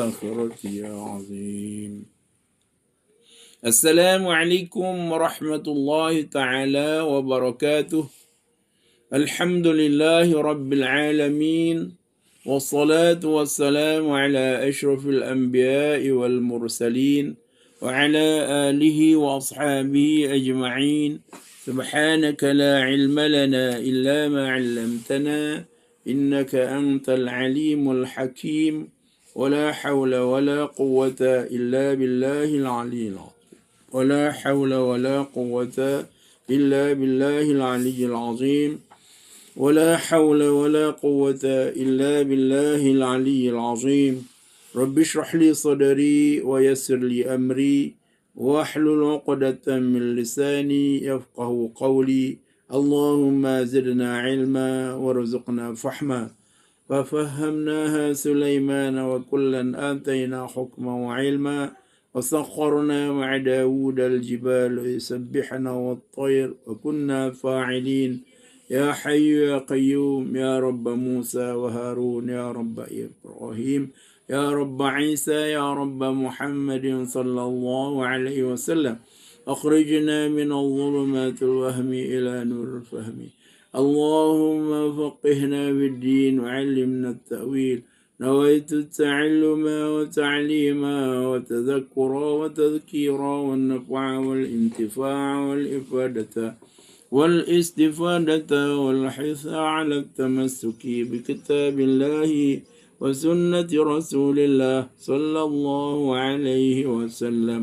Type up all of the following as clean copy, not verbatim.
الآخرة يا عظيم. السلام عليكم ورحمة الله تعالى وبركاته. الحمد لله رب العالمين، والصلاة والسلام على أشرف الأنبياء والمرسلين وعلى آله وأصحابه أجمعين. سبحانك لا علم لنا إلا ما علمتنا إنك أنت العليم الحكيم، ولا حول ولا قوة إلا بالله العلي العظيم. ولا حول ولا قوة إلا بالله العلي العظيم. ولا حول ولا قوة إلا بالله العلي العظيم. رب اشرح لي صدري ويسر لي أمري واحلل عقدة من لساني يفقه قولي. اللهم زدنا علما وارزقنا فحما. ففهمناها سليمان وكلا آتينا حكما وعلما، وسخرنا مع داود الجبال يسبحنا والطير وكنا فاعلين. يا حي يا قيوم يا رب موسى وهارون يا رب إبراهيم يا رب عيسى يا رب محمد صلى الله عليه وسلم، أخرجنا من الظلمات الوهم إلى نور الفهم. اللهم فقهنا في الدين وعلمنا التأويل. نويت التعلم وتعليما وتذكرا وتذكيرا والنفع والانتفاع والاستفادة والحث على التمسك بكتاب الله وسنة رسول الله صلى الله عليه وسلم،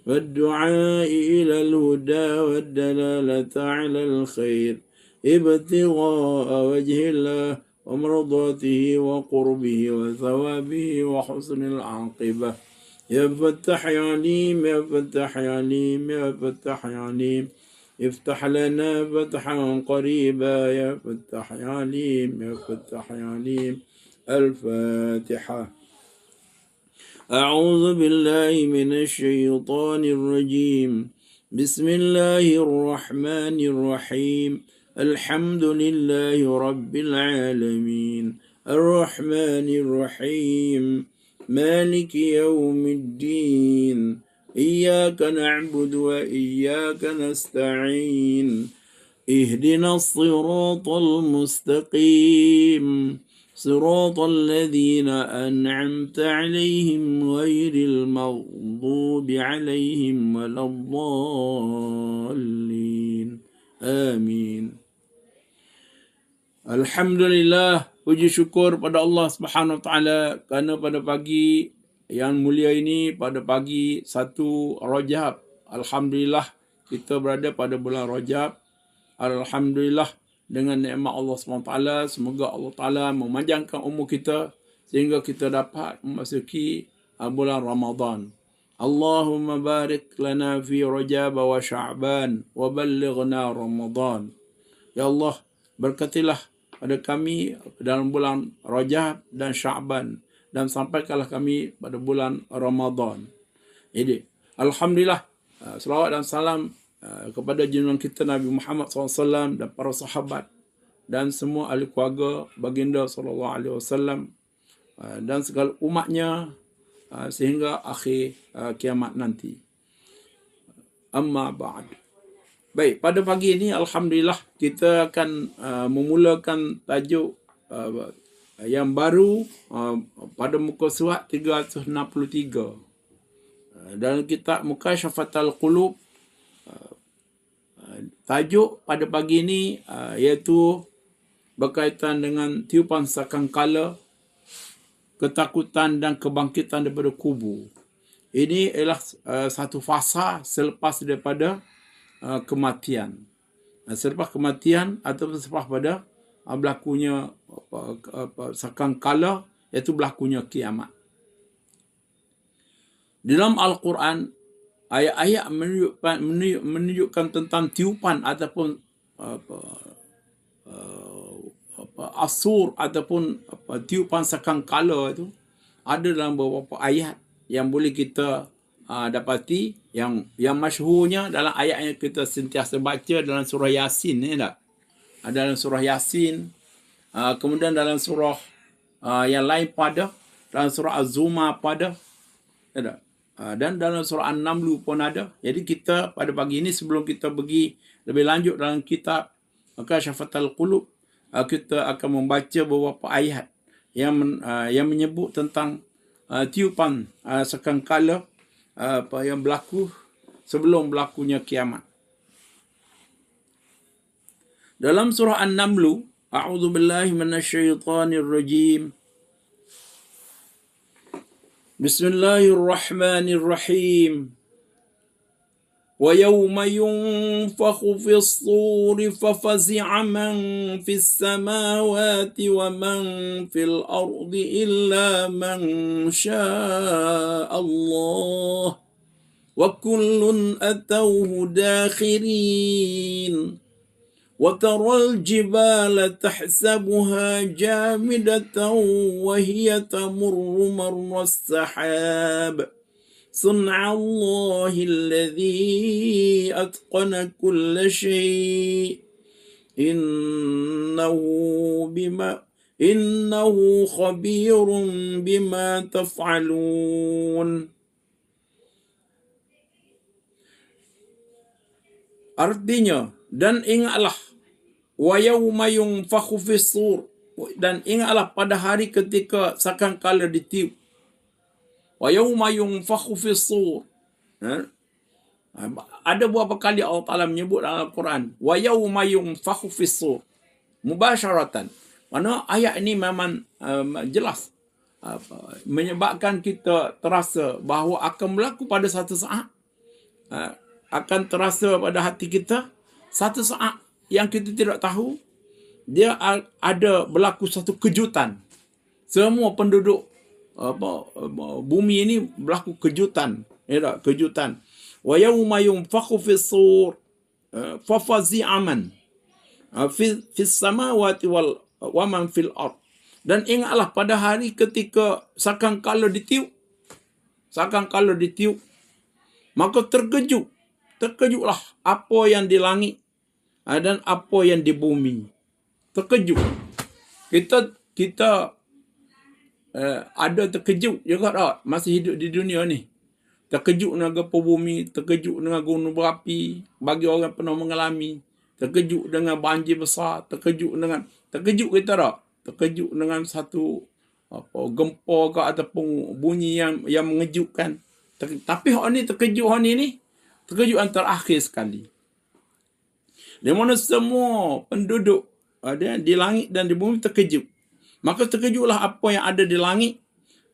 والدعاء إلى الهدى والدلالة على الخير، ابتغاء وجه الله ومرضاته وقربه وثوابه وحسن العاقبة. يا فتح يا عليم يا فتح يا عليم يا فتح يا عليم، افتح لنا فتحا قريبا يا فتح يا عليم يا فتح يا عليم. الفاتحة. أعوذ بالله من الشيطان الرجيم. بسم الله الرحمن الرحيم. الحمد لله رب العالمين الرحمن الرحيم مالك يوم الدين، إياك نعبد وإياك نستعين، اهدنا الصراط المستقيم، صراط الذين أنعمت عليهم غير المغضوب عليهم ولا الضالين. آمين. Alhamdulillah, puji syukur pada Allah Subhanahu Wa Taala kerana pada pagi yang mulia ini, pada pagi 1 Rajab, alhamdulillah kita berada pada bulan Rajab. Alhamdulillah dengan nikmat Allah SWT, semoga Allah Ta'ala memanjangkan umur kita sehingga kita dapat memasuki bulan Ramadan. Allahumma barik lana fi Rajab wa Sya'ban wa ballighna Ramadan. Ya Allah, berkatilah pada kami dalam bulan Rajab dan Sya'ban, dan sampaikanlah kami pada bulan Ramadan. Jadi, alhamdulillah, selawat dan salam kepada junjungan kita Nabi Muhammad SAW dan para sahabat dan semua ahli keluarga baginda SAW dan segala umatnya sehingga akhir kiamat nanti. Amma ba'd. Baik, pada pagi ini alhamdulillah kita akan memulakan tajuk yang baru pada muka surat 363 dalam kitab Mukasyafatul Qulub. Tajuk pada pagi ini iaitu berkaitan dengan tiupan sangkakala, ketakutan dan kebangkitan daripada kubur. Ini adalah satu fasa selepas daripada kematian. Selepas kematian atau selepas pada berlakunya sangkakala, iaitu berlakunya kiamat. Dalam Al-Quran, ayat-ayat menunjukkan tentang tiupan ataupun asur ataupun tiupan sangkakala itu ada dalam beberapa ayat yang boleh kita dapati. Yang masyhurnya dalam ayat yang kita sentiasa baca dalam surah Yasin, tak? Dalam surah Yasin, kemudian dalam surah yang lain pada dalam surah Az-Zumar pada ada. Dan dalam surah An-Naml pun ada. Jadi kita pada pagi ini sebelum kita pergi lebih lanjut dalam kitab Kasyafatul Qulub, kita akan membaca beberapa ayat yang menyebut tentang tiupan sekangkala apa yang berlaku sebelum berlakunya kiamat. Dalam surah An-Naml, a'udzubillahi minasyaitonirrajim. Bismillahirrahmanirrahim. وَيَوْمَ يُنْفَخُ فِي الصُّورِ فَفَزِعَ مَنْ فِي السَّمَاوَاتِ وَمَنْ فِي الْأَرْضِ إِلَّا مَنْ شَاءَ اللَّهُ وَكُلٌّ أَتَوْهُ دَاخِرِينَ وَتَرَى الْجِبَالَ تَحْسَبُهَا جَامِدَةً وَهِيَ تَمُرُّ مَرَّ السَّحَابِ صنع الله الذي أتقن كل شيء إنه خبير بما تفعلون. Artinya, dan ingatlah wa yauma yunfakhu fis-sur, dan ingatlah pada hari ketika sangkakala ditiup. Wa yauma yunfakhu fis-sur. Ada beberapa kali Allah Taala menyebut dalam Al-Quran wa yauma yunfakhu fis-sur mubasyaratan. Mana ayat ini memang jelas menyebabkan kita terasa bahawa akan berlaku pada satu saat, akan terasa pada hati kita satu saat yang kita tidak tahu dia ada berlaku satu kejutan. Semua penduduk bumi ini berlaku kejutan, ya, kejutan. Wa yauma yunfakhu fis-sur fafazi'a man fis samawati wa man fil ard. Dan ingatlah pada hari ketika sangkakala ditiup, maka terkejutlah apa yang di langit dan apa yang di bumi. Terkejut. Kita ada terkejut juga tak masih hidup di dunia ni. Terkejut dengan gempa bumi, terkejut dengan gunung berapi bagi orang pernah mengalami, terkejut dengan banjir besar, terkejut kita tak? Terkejut dengan satu gempa ke ataupun bunyi yang mengejutkan. Tapi hak ni terkejut yang terakhir sekali. Di mana semua penduduk di langit dan di bumi terkejut. Maka terkejutlah apa yang ada di langit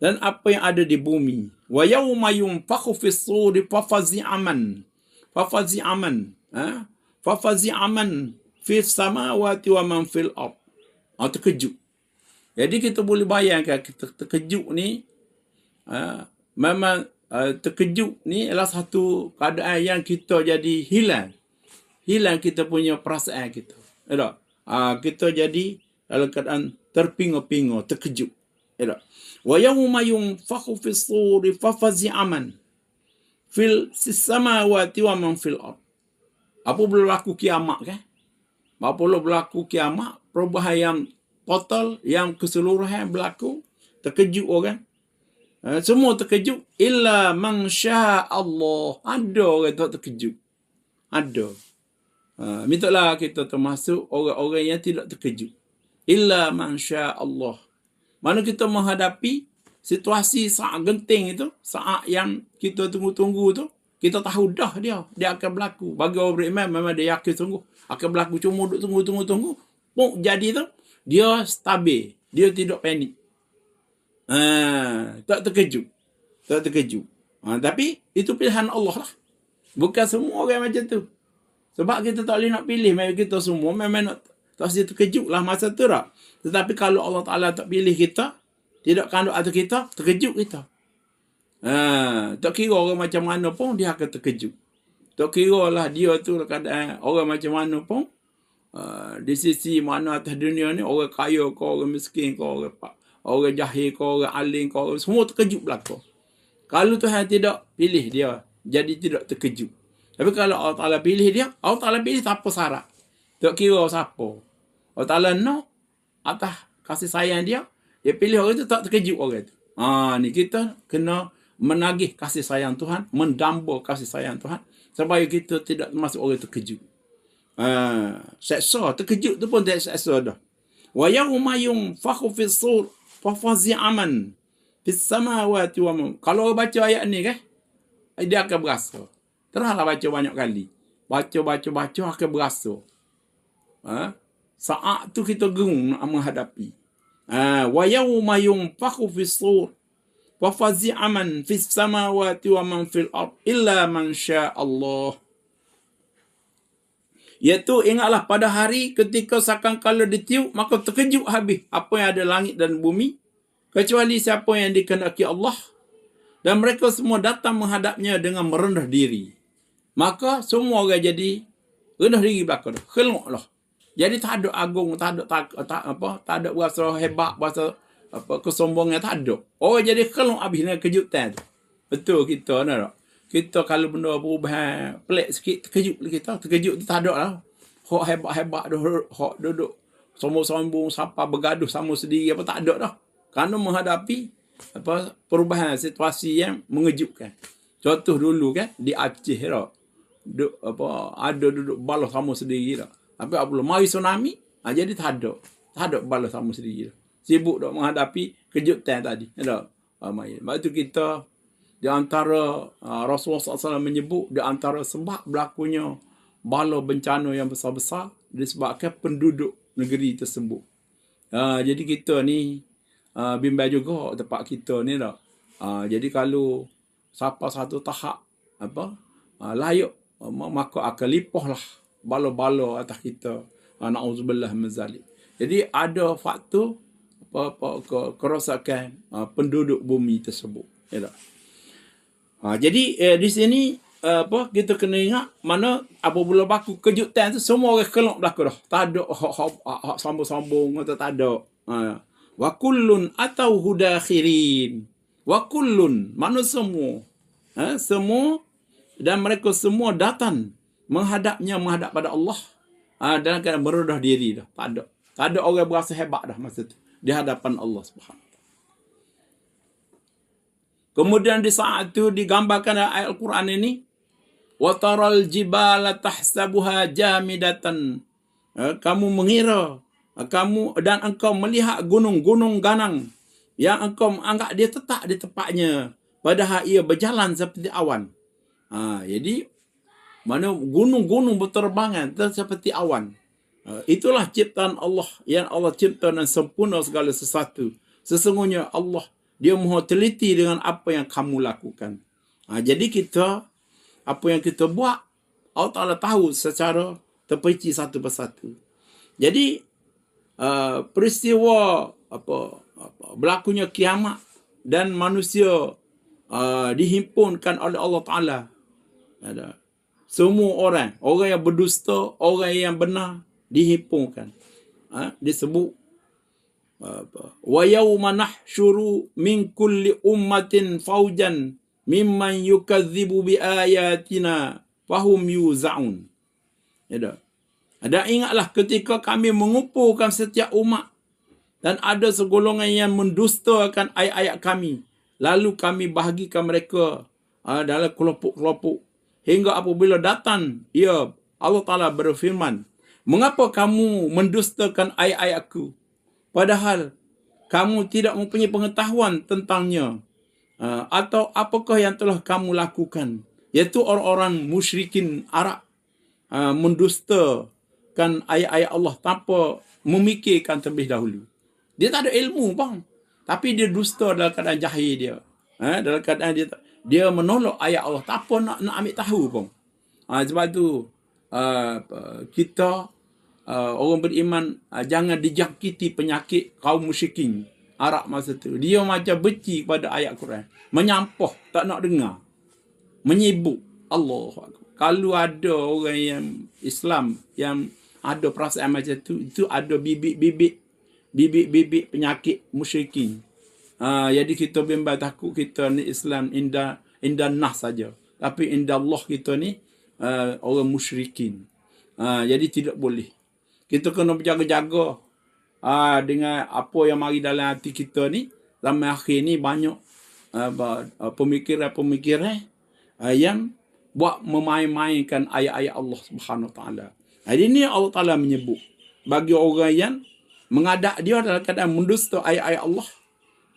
dan apa yang ada di bumi. Wa yauma yunfakhu fis-suri fafazi'aman fis samawati wa man fil ard. Terkejut. Jadi kita boleh bayangkan kita terkejut ni memang terkejut ni adalah satu keadaan yang kita jadi hilang kita punya perasaan kita. Kita jadi dalam keadaan terpinga-pinga, terkejut. Wa yauma yunfakhu fis-suri fafazi'a man fil samawati wa man fil ard. Apa berlaku kiamat kan? Apabila berlaku kiamat, perubahan yang total, yang keseluruhan berlaku, terkejut orang. Semua terkejut. Illa man syaa Allah. Ada orang tak terkejut. Ada. Mintalah kita termasuk orang-orang yang tidak terkejut. Illa man syaa Allah. Mana kita menghadapi situasi saat genting itu, saat yang kita tunggu-tunggu tu, kita tahu dah dia akan berlaku. Bagi orang beriman memang dia yakin sungguh akan berlaku. Cuma duk tunggu. Pun jadi tu, dia stabil. Dia tidak panik. Tak terkejut. Tapi itu pilihan Allah lah. Bukan semua orang macam tu. Sebab kita tak boleh nak pilih. Memang kita semua memang nak tak mesti terkejut lah masa tu tak. Tetapi kalau Allah Ta'ala tak pilih kita, tidak kandung atas kita, terkejut kita. Tak kira orang macam mana pun, dia akan terkejut. Tak kira lah dia tu keadaan orang macam mana pun, di sisi mana atas dunia ni, orang kaya ke, orang miskin ke, orang jahil ke, orang alim ke, semua terkejut belaka. Kalau Tuhan tidak pilih dia, jadi tidak terkejut. Tapi kalau Allah Ta'ala pilih dia, Allah Ta'ala pilih siapa syarat. Tak kira siapa. Allah Ta'ala nak atas kasih sayang dia pilih orang tu, tak terkejut orang tu. Ni kita kena menagih kasih sayang Tuhan, mendamba kasih sayang Tuhan supaya kita tidak termasuk orang terkejut. Seksa, terkejut tu pun tak seksa dah. Wa yawma yunfakhu fis sur fa fazi'a man fis samawati wa man. Kalau orang baca ayat ni kan, dia akan berasa. Teruslah baca banyak kali. Baca akan berasa. Saat tu kita gerung nak menghadapi. Wa yawma yunfakhu fis sur wa fazi'a man fis samawati wa man fil ard illa man syaa Allah. Iaitu ingatlah pada hari ketika sangkakala ditiup, maka terkejut habis apa yang ada langit dan bumi, kecuali siapa yang dikehendaki Allah, dan mereka semua datang menghadapnya dengan merendah diri. Maka semua orang jadi rendah diri belakang, kelonglah. Jadi tak ada agung, tak ada berasa hebat, berasa kesombongan, tak ada. Orang jadi kelong habis dengan kejutan tu. Betul kita nak tak? Kita kalau benda berubah pelik sikit, terkejut tu tak ada lah. Hak hebat-hebat hak duduk sombong-sombong sampai bergaduh sama sendiri apa tak ada dah. Kerana menghadapi perubahan situasi yang mengejutkan. Contoh dulu kan di Aceh dah. Ada duduk balas sama sendiri dah. Tapi apabila mari tsunami, jadi tak ada balas sama sendiri dah. Sibuk dah menghadapi kejutan tadi. Dah. Sebab itu kita di antara Rasulullah SAW menyebut di antara sebab berlakunya bala bencana yang besar-besar disebabkan penduduk negeri tersebut. Jadi kita ni bimbang juga tempat kita ni dah. Jadi kalau sampai satu tahap layak, maka akan lipahlah bala-bala atas kita. Na'udzubillah min zalik. Jadi ada faktor kerosakan penduduk bumi tersebut. Ya tak? Jadi di sini kita kena ingat mana apabila berlaku kejutan tu semua orang kelak berlaku dah. Tak ada hak sambung-sambung atau tak ada. Wa kullun atau hudakhirin. Wa kullun mana semua. Semua dan mereka semua datang menghadap pada Allah. Dalam keadaan merendah diri dah. Tak ada orang berasa hebat dah masa tu di hadapan Allah Subhanahu. Kemudian di saat itu digambarkan ayat Al-Quran ini, وَتَرَى الْجِبَالَ تَحْسَبُهَا جَامِدَةً. Kamu mengira, dan engkau melihat gunung-gunung ganang yang engkau anggap dia tetap di tempatnya, padahal ia berjalan seperti awan. Jadi, mana gunung-gunung berterbangan seperti awan. Itulah ciptaan Allah yang Allah cipta dan sempurna segala sesuatu. Sesungguhnya Allah, Dia maha teliti dengan apa yang kamu lakukan. Jadi kita, apa yang kita buat, Allah Ta'ala tahu secara terperinci satu persatu. Jadi, peristiwa berlakunya kiamat dan manusia dihimpunkan oleh Allah Ta'ala. Semua orang yang berdusta, orang yang benar, dihimpunkan. Disebut wa yawma nahsyuru min kulli ummatin faujan mimman yukadzibu bi ayatina fahum yuzaun. Ada ingatlah ketika kami mengumpulkan setiap umat dan ada segolongan yang mendustakan ayat-ayat kami, lalu kami bahagikan mereka dalam kelompok-kelompok hingga apabila datang Allah Ta'ala berfirman, mengapa kamu mendustakan ayat-ayatku padahal kamu tidak mempunyai pengetahuan tentangnya? Atau apakah yang telah kamu lakukan? Iaitu orang-orang musyrikin Arab mendustakan ayat-ayat Allah tanpa memikirkan terlebih dahulu. Dia tak ada ilmu bang, tapi dia dusta dalam keadaan jahil dia. Dalam keadaan dia menolak ayat Allah, tak apa nak ambil tahu pun. Sebab tu kita orang beriman jangan dijangkiti penyakit kaum musyrikin Arab masa tu. Dia macam benci kepada ayat Quran, menyampah, tak nak dengar, menyibuk. Allah. Kalau ada orang yang Islam yang ada perasaan macam tu, itu ada bibit-bibit penyakit musyrikin. Jadi kita bimbang takut kita ni Islam indah nah saja, tapi indah Allah kita ni orang musyrikin. Jadi tidak boleh. Kita kena berjaga-jaga dengan apa yang mari dalam hati kita ni, zaman akhir ni banyak pemikiran-pemikiran yang buat memain-mainkan ayat-ayat Allah Subhanahu Wa Taala. Jadi ni Allah Taala menyebut bagi orang yang mengadak dia dalam keadaan mendusta ayat-ayat Allah.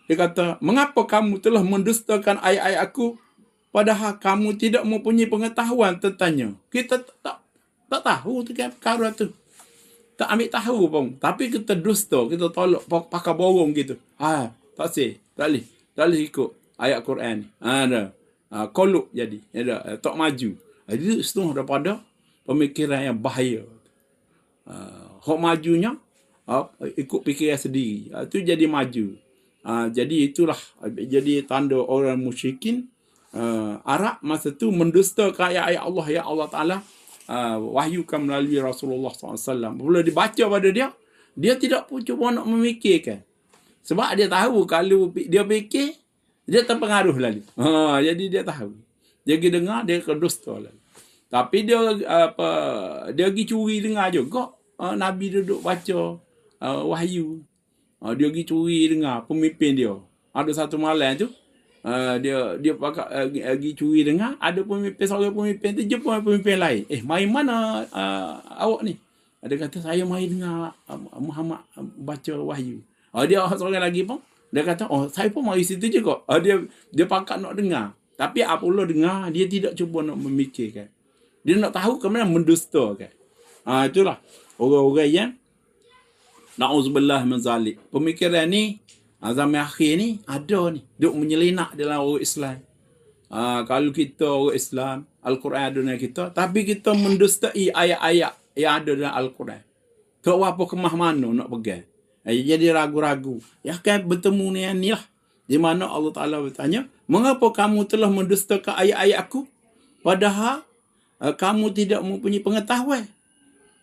Dia kata, mengapa kamu telah mendustakan ayat-ayat aku padahal kamu tidak mempunyai pengetahuan tentangnya. Kita tak tahu tu kan perkara tu. Tak ambil tahu pun. Tapi kita dusta, kita tolak pakai borong gitu. Tak sih, tak boleh ikut ayat Quran. Koluk jadi. Tak maju. Jadi setengah daripada pemikiran yang bahaya. Hak majunya ikut fikiran sendiri. Itu jadi maju. Jadi itulah jadi tanda orang musyrikin Arab masa tu mendustakan ayat-ayat Allah yang Allah Ta'ala wahyukan melalui Rasulullah SAW. Bila dibaca pada dia, dia tidak pun cuba nak memikirkan. Sebab dia tahu kalau dia fikir, dia terpengaruh lalu. Jadi dia tahu. Dia pergi dengar, dia kedusta lalu. Tapi dia pergi curi dengar juga. Nabi duduk baca wahyu. Dia pergi curi dengar pemimpin dia. Ada satu malam tu, dia pergi curi dengar, ada seorang pemimpin tu jumpa pemimpin lain. Mai mana awak ni? Dia kata, saya mai dengar Muhammad baca wahyu. Dia seorang lagi pun, dia kata, saya pun mari situ juga. Dia pakat nak dengar. Tapi apabila dengar, dia tidak cuba nak memikirkan. Dia nak tahu kemudian mendustakan. Itulah orang-orang yang na'udzubillah min zalik. Pemikiran ni zaman akhir ni ada ni, duk menyelinak dalam orang Islam. Kalau kita orang Islam, Al-Quran ada dalam kita, tapi kita mendustai ayat-ayat yang ada dalam Al-Quran. Tak apa kemah mana nak pegang. Jadi ragu-ragu. Ya kan bertemu ni lah. Di mana Allah Ta'ala bertanya, mengapa kamu telah mendustakan ayat-ayat aku? Padahal kamu tidak mempunyai pengetahuan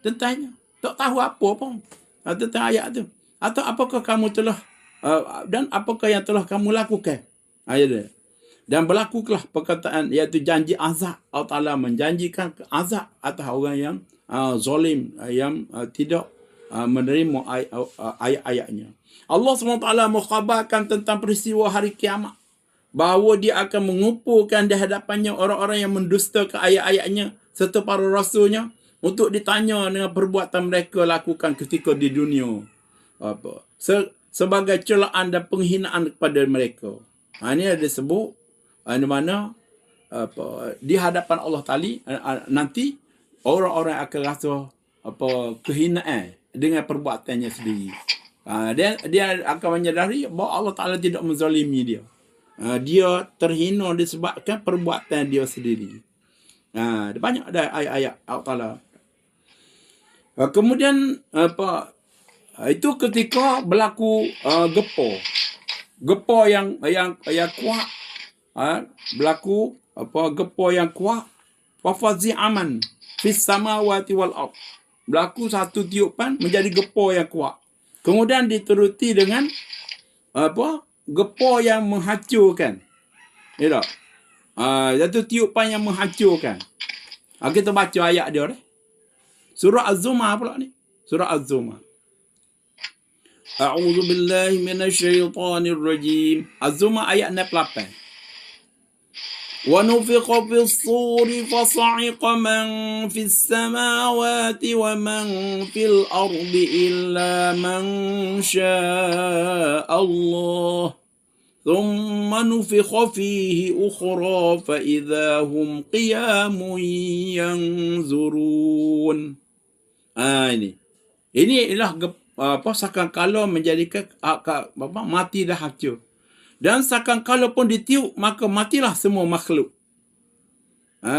tentangnya. Tak tahu apa pun tentang ayat tu. Atau apakah kamu telah dan apakah yang telah kamu lakukan? Ayat dia. Dan berlakulah perkataan iaitu janji azab. Allah Ta'ala menjanjikan azab atas orang yang zalim, yang tidak menerima ayat-ayatnya. Allah SWT mengkhabarkan tentang peristiwa hari kiamat, bahawa dia akan mengumpulkan di hadapannya orang-orang yang mendustakan ayat-ayatnya serta para rasulnya untuk ditanya dengan perbuatan mereka lakukan ketika di dunia. Sebagai celaan dan penghinaan kepada mereka. Ini ada disebut di mana di hadapan Allah nanti orang-orang akan rasa kehinaan dengan perbuatannya sendiri. Dia akan menyadari bahawa Allah Ta'ala tidak menzalimi dia. Dia terhina disebabkan perbuatan dia sendiri. Banyak ada ayat-ayat Allah Ta'ala. Kemudian itu ketika berlaku gepa yang kuat, berlaku gepa yang kuat, wafazi aman fis samawati wal ard, berlaku satu tiupan menjadi gepa yang kuat, kemudian dituruti dengan gepa yang menghancurkan. Ya tak? Satu tiupan yang menghancurkan. Kita baca ayat dia ni. Surah Az-Zumar pula ni. Surah Az-Zumar. A'udzu billahi minasyaitonir rajim. Az-Zumar ayat 68. Wa nufiqa fis suri fasa'iqa man fis samawati wa man fil ardi illa man syaa Allah. Thumma nufikha fihi ukhra fa idza hum qiyamun yanzurun. Ini ialah sakangkala menjadikan mati dah hancur. Dan sakangkala pun ditiup, maka matilah semua makhluk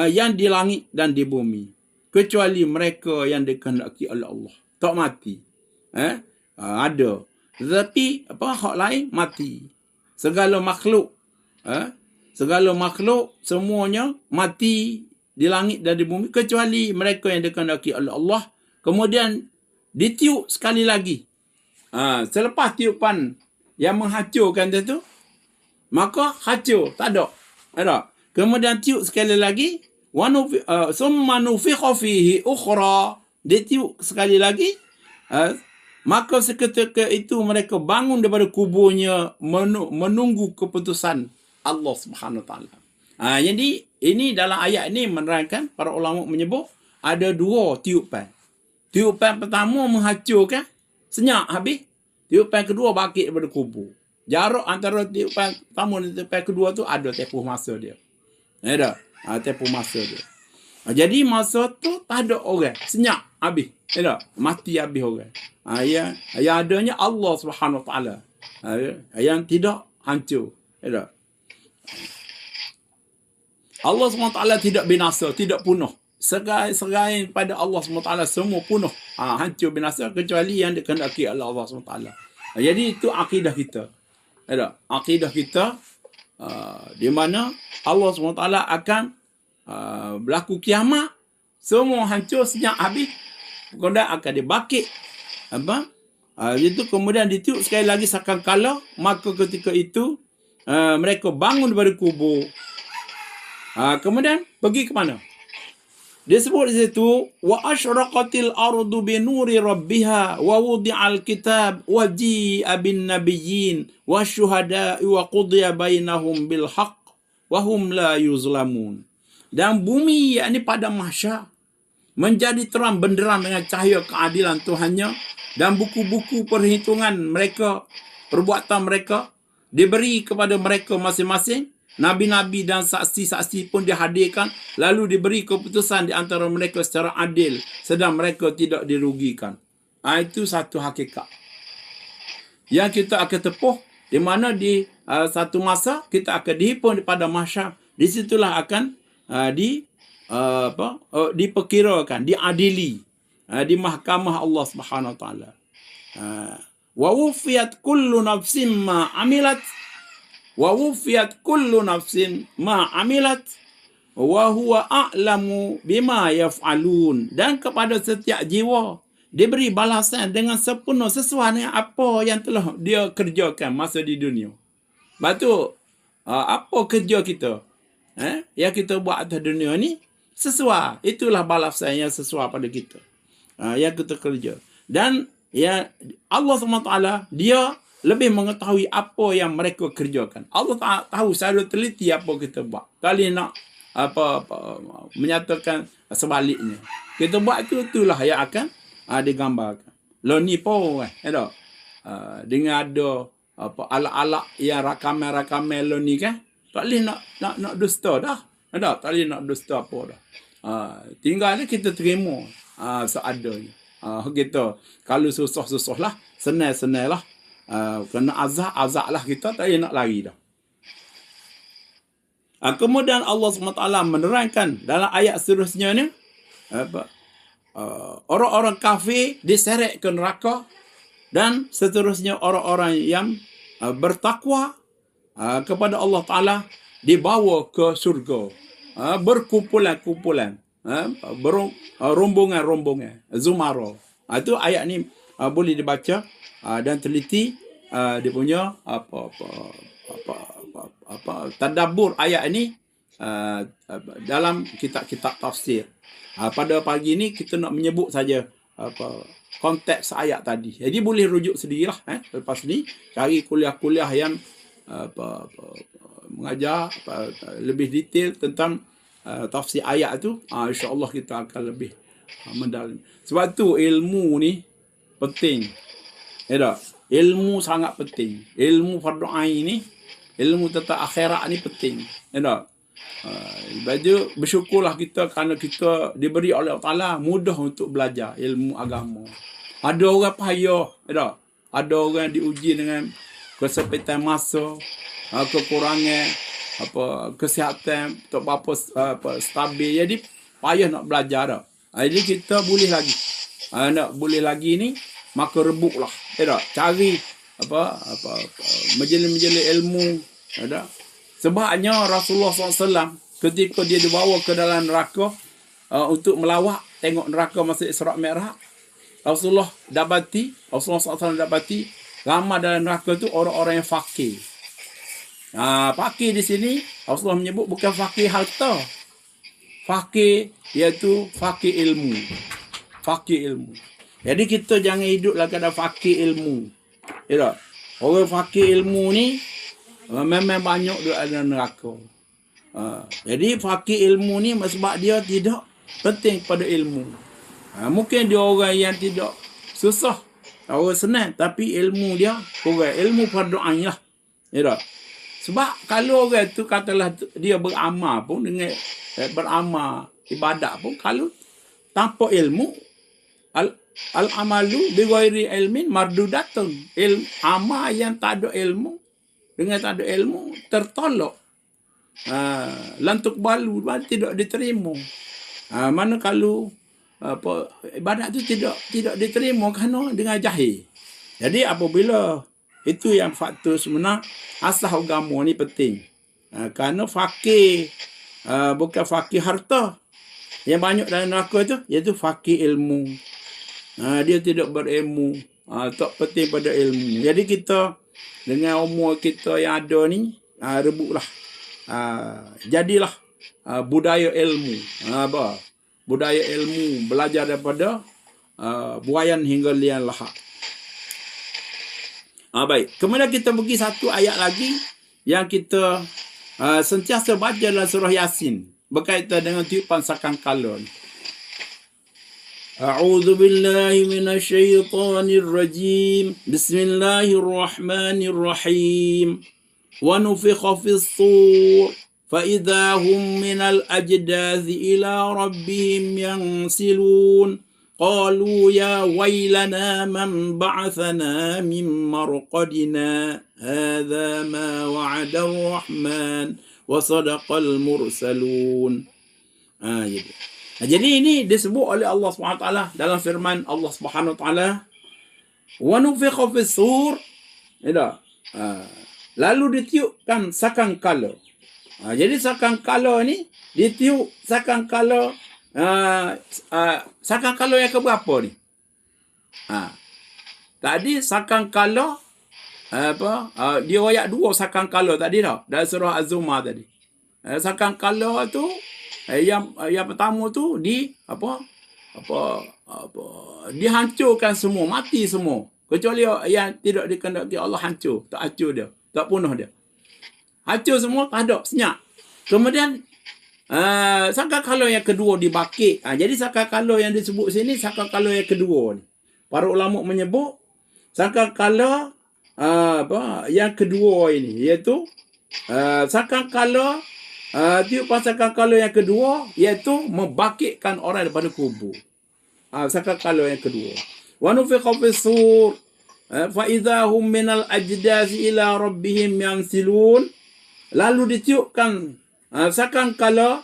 yang di langit dan di bumi, kecuali mereka yang dikehendaki oleh Allah. Tak mati. Ada. Tetapi hak lain mati. Segala makhluk semuanya mati di langit dan di bumi, kecuali mereka yang dikehendaki oleh Allah. Kemudian ditiup sekali lagi. Selepas tiupan yang menghancurkan itu, maka hancur, tak ada. Kemudian tiup sekali lagi, summa nufikha fihi ukhra, ditiup sekali lagi, Maka seketika itu mereka bangun daripada kuburnya menunggu keputusan Allah Subhanahu Wa Taala. Jadi ini dalam ayat ini menerangkan, para ulama menyebut ada dua tiupan. Tiupan pertama menghancurkan, senyap habis. Tiupan kedua bangkit daripada kubur. Jarak antara tiupan pertama dan tiupan kedua tu ada tempoh masa dia. Ada tempoh masa dia. Jadi masa tu tak ada orang, senyap habis. Mati habis orang. Yang adanya Allah Subhanahu Wa Taala. Yang tidak hancur. Allah SWT tidak binasa, tidak punah. Serai pada Allah SWT semua punah. Hancur binasa kecuali yang dikehendaki oleh Allah SWT. Jadi itu akidah kita. Akidah kita di mana Allah SWT akan berlaku kiamat, semua hancur senyap habis, kemudian akan dibangkit. Itu kemudian ditiup sekali lagi sangkakala, maka ketika itu mereka bangun daripada kubur. Kemudian pergi ke mana? Dia sebut di situ, wa asyraqatil ardu bi nuri rabbiha wa wudi'al kitab wa ji'a bin nabiyyin wa syuhada'i wa qudiya bainahum bil haqq wa hum la yuzlamun. Dan bumi, yakni pada mahsyar, menjadi terang benderang dengan cahaya keadilan Tuhannya, dan buku-buku perhitungan mereka, perbuatan mereka diberi kepada mereka masing-masing. Nabi-nabi dan saksi-saksi pun dihadirkan, lalu diberi keputusan di antara mereka secara adil, sedang mereka tidak dirugikan. Itu satu hakikat yang kita akan tepuh, di mana di satu masa kita akan dihimpun pada mahsyar. Di situlah akan diperkirakan, diadili di mahkamah Allah Subhanahu Wa Taala. Wa wufiyat kullu nafsin ma amilat wa wufiyat kullu nafsin ma amilat wa huwa a'lamu bima yaf'alun. Dan kepada setiap jiwa diberi balasan dengan sempurna sesuai dengan apa yang telah dia kerjakan masa di dunia. Lepas apa kerja kita? Yang kita buat atas dunia ni sesuai. Itulah balasan yang sesuai pada kita. Yang kita kerja. Dan ya, Allah SWT, dia lebih mengetahui apa yang mereka kerjakan. Allah tahu secara teliti apa kita buat. Kali nak menyatakan sebaliknya. Kita buat itulah yang akan digambarkan. Lo ni pun dengan ada alat-alat yang rakaman lo ni kan, tak boleh nak dusta dah. Tak boleh nak dusta apa dah. Tinggal kita terima seadanya. Kita kalau susah-susah lah, senang-senang lah. Kena azab lah, kita tak nak lari dah. Kemudian Allah SWT menerangkan dalam ayat seterusnya ni, orang-orang kafir diseret ke neraka, dan seterusnya orang-orang yang bertakwa kepada Allah Ta'ala dibawa ke surga. Berkumpulan-kumpulan, rombongan-rombongan, zumara. Itu ayat ni boleh dibaca dan teliti dia punya tadabbur ayat ini dalam kitab-kitab tafsir. Pada pagi ini kita nak menyebut saja konteks ayat tadi. Jadi boleh rujuk sendirilah lepas ni cari kuliah-kuliah yang mengajar lebih detail tentang tafsir ayat tu. InsyaAllah kita akan lebih mendalam. Sebab tu ilmu ni penting. Ilmu sangat penting. Ilmu fardu ain ni, ilmu tentang akhirat ni penting. Baju bersyukurlah kita kerana kita diberi oleh Allah Ta'ala mudah untuk belajar ilmu agama. Ada orang payah, ada orang diuji dengan kesempitan masa, kekurangan kesihatan, tak apa stabil. Jadi payah nak belajar dah. Jadi kita boleh lagi. Nak boleh lagi ni, maka rebuklah. Cari majlis-majlis ilmu. Sebabnya Rasulullah SAW ketika dia dibawa ke dalam neraka untuk melawat tengok neraka masa Isra' Mi'raj, Rasulullah SAW dapati ramai dalam neraka tu orang-orang yang fakir. Fakir di sini Rasulullah menyebut bukan fakir harta. Fakir iaitu fakir ilmu. Fakir ilmu. Jadi kita jangan hidup lah kada fakir ilmu. Ya tak? Orang fakir ilmu ni memang banyak duduk dalam neraka. Jadi fakir ilmu ni sebab dia tidak penting pada ilmu. Mungkin dia orang yang tidak susah, orang senang, tapi ilmu dia kurang. Ilmu fardu ain lah. Ya tak? Sebab kalau orang tu katalah dia beramal pun dengan beramal ibadat pun, kalau tanpa ilmu, al-amalu bi ghairi ilmin mardudatun. Amal yang tak ada ilmu, dengan tak ada ilmu tertolak. Lantuk balu tidak diterima. Mana kalau ibadat tu tidak diterima kerana dengan jahil. Jadi apabila itu yang faktor sebenar asal agama ni penting. Kerana fakir bukan fakir harta. Yang banyak dalam neraka tu iaitu fakir ilmu. Dia tidak berilmu. Tak penting pada ilmu. Jadi kita dengan umur kita yang ada ni, rebutlah. Jadilah budaya ilmu. Budaya ilmu, belajar daripada buayan hingga lian lahak. Baik. Kemudian kita pergi satu ayat lagi yang kita sentiasa baca dalam surah Yasin berkaitan dengan tiupan sangkakala ni. A'udzu billahi minasy syaithanir rajim. Bismillahirrahmanirrahim. Wa nufikha fis-sur fa idza hum minal ajdathi ila rabbihim yansilun. Qalu ya waylana man ba'athana min marqadina hadza ma wa'ada ar-rahman wa sadaqal mursalun. Jadi ini disebut oleh Allah SWT dalam firman Allah SWT, wa nufikha fis-sur, lalu ditiupkan sangkakala. Jadi sangkakala ni ditiup sangkakala sangkakala yang keberapa ni? Tadi sangkakala dia royak dua sangkakala tadi dah dalam surah Az-Zumar tadi. Sangkakala tu yang pertama tu dihancurkan semua, mati semua. Kecuali yang tidak dikehendaki Allah hancur, tak hancur dia, tak punah dia. Hancur semua, tak ada, senyap. Kemudian sangkakala yang kedua dibakit. Jadi sangkakala yang disebut sini sangkakala yang kedua ni. Para ulama menyebut sangkakala yang kedua ini iaitu sangkakala tiupan sangkakala yang kedua iaitu membangkitkan orang daripada kubur. Sangkakala yang kedua. Wa nufikha fis-sur fa idza hum minal ajdathi ila rabbihim yansilun. Lalu ditiupkan sangkakala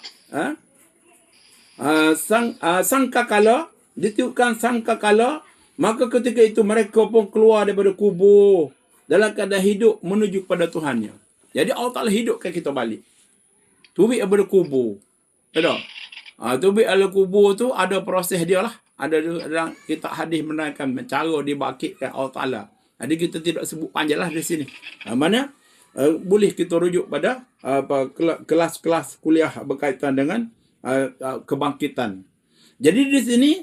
sangkakala, ditiupkan sangkakala, maka ketika itu mereka pun keluar daripada kubur dalam keadaan hidup menuju kepada Tuhannya. Jadi Allah Ta'ala hidupkan kita balik. Tubik daripada kubur. Tubik daripada kubur tu ada proses dia lah. Ada dalam kitab hadis menerangkan cara dibangkitkan Allah Ta'ala. Jadi kita tidak sebut panjang lah di sini. Mana boleh kita rujuk pada kelas-kelas kuliah berkaitan dengan kebangkitan. Jadi di sini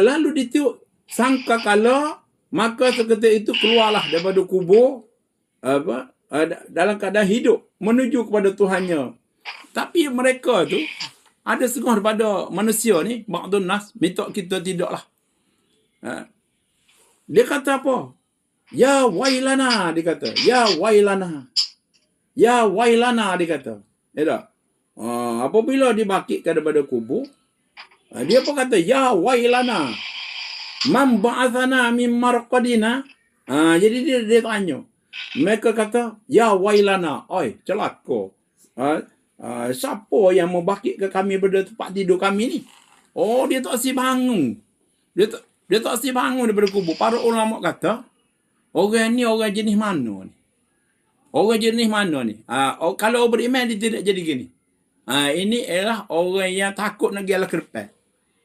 lalu ditiup sangkakala, maka seketika itu keluarlah daripada kubur dalam keadaan hidup menuju kepada Tuhannya. Tapi mereka tu ada setengah daripada manusia ni, ba'dun nas, minta kita tidaklah. Dia kata apa? Ya wailana, dia kata. Ya wailana. Ya wailana, dia kata. Apabila dibangkitkan daripada kubur, dia pun kata, ya wailana. Man ba'athana min marqadina. Jadi dia tanya. Mereka kata, ya wailana. Oi, celaka. Siapa yang membangkitkan kami daripada tempat tidur kami ni? Oh, dia tak si bangun. Dia tak si bangun daripada kubur. Para ulama kata, orang ni orang jenis mana ni? Orang jenis mana ni? Kalau beriman dia tidak jadi gini. Ini ialah orang yang takut nak pergi ala kerpan.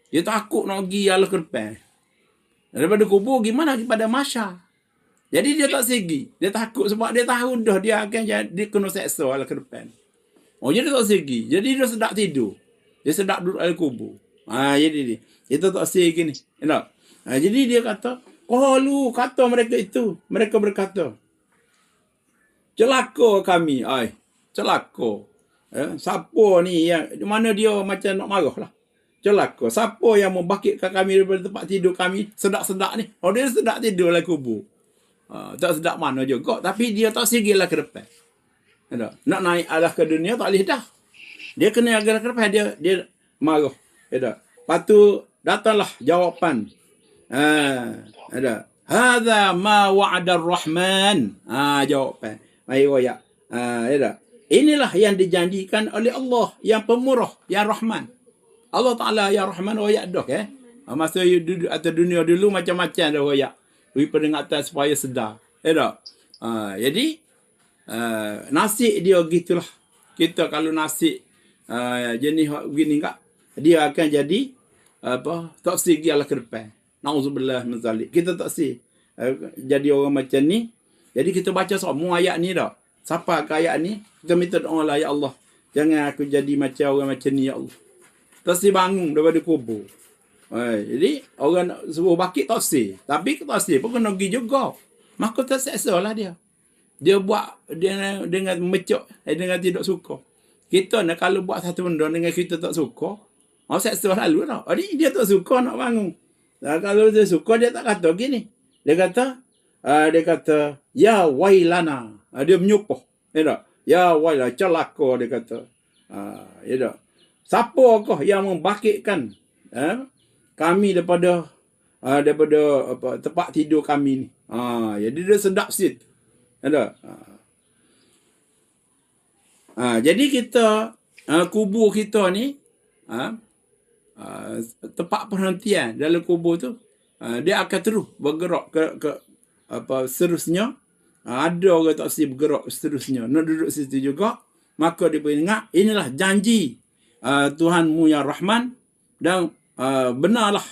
Dia takut nak pergi ala kerpan. Daripada kubur gimana kepada masyar. Jadi dia tak segi. Dia takut sebab dia tahu dah dia akan jadi kena seksa ala kerpan. Jadi dia tak segi. Jadi dia sedap tidur. Dia sedap duduk ala kubur. Jadi dia tak segi ni. Jadi dia kata, qalu, kata mereka itu. Mereka berkata, celaka kami. Celaka. Siapa ni yang, mana dia macam nak marah lah. Celaka. Siapa yang membangkitkan kami daripada tempat tidur kami sedak-sedak ni? Dia sedak tidur lah kubur. Tak sedak mana juga. Tapi dia tak sigil lah ke depan. Nak naik alah ke dunia tak boleh dah. Dia kena agak ke depan. Dia marah. Lepas tu datanglah jawapan. Hadza ma wa'ada ar-Rahman. Jawapan. Mari royak. Inilah yang dijanjikan oleh Allah yang pemurah, yang Rahman. Allah Ta'ala yang Rahman royak dah masa duduk atas dunia dulu macam-macam dah royak. Beri peringatan supaya sedar. Jadi nasib dia gitulah. Kita kalau nasib jenis begini kak, dia akan jadi tak sigilah ke depan. Nauzubillah min zalik. Kita tak jadi orang macam ni. Jadi kita baca semua ayat ni dah. Siapa ke ayat ni? Kita minta doa lah, ya Allah. Jangan aku jadi macam orang macam ni, ya Allah. Tak bangun daripada kubur. Jadi orang nak suruh bakit tak tapi tak pun kena pergi juga. Maka terseksa lah dia. Dia buat dengan mecok, dengan tidak suka. Kita nak kalau buat satu benda dengan kita tak suka, seksa lalu dah. Jadi dia tak suka nak bangun. Kalau dia suka, dia tak kata gini. Dia kata, ya wailana. Dia menyumpah. Ya wailana, celaka dia kata. Siapakah yang membangkitkan kami daripada tempat tidur kami ni? Jadi dia sedap sikit. Jadi kita kubur kita ni tempat perhentian dalam kubur tu, dia akan terus bergerak ke seterusnya. Ada orang tak bergerak seterusnya nak duduk situ juga. Maka dia ingat inilah janji Tuhanmu yang Rahman, dan benarlah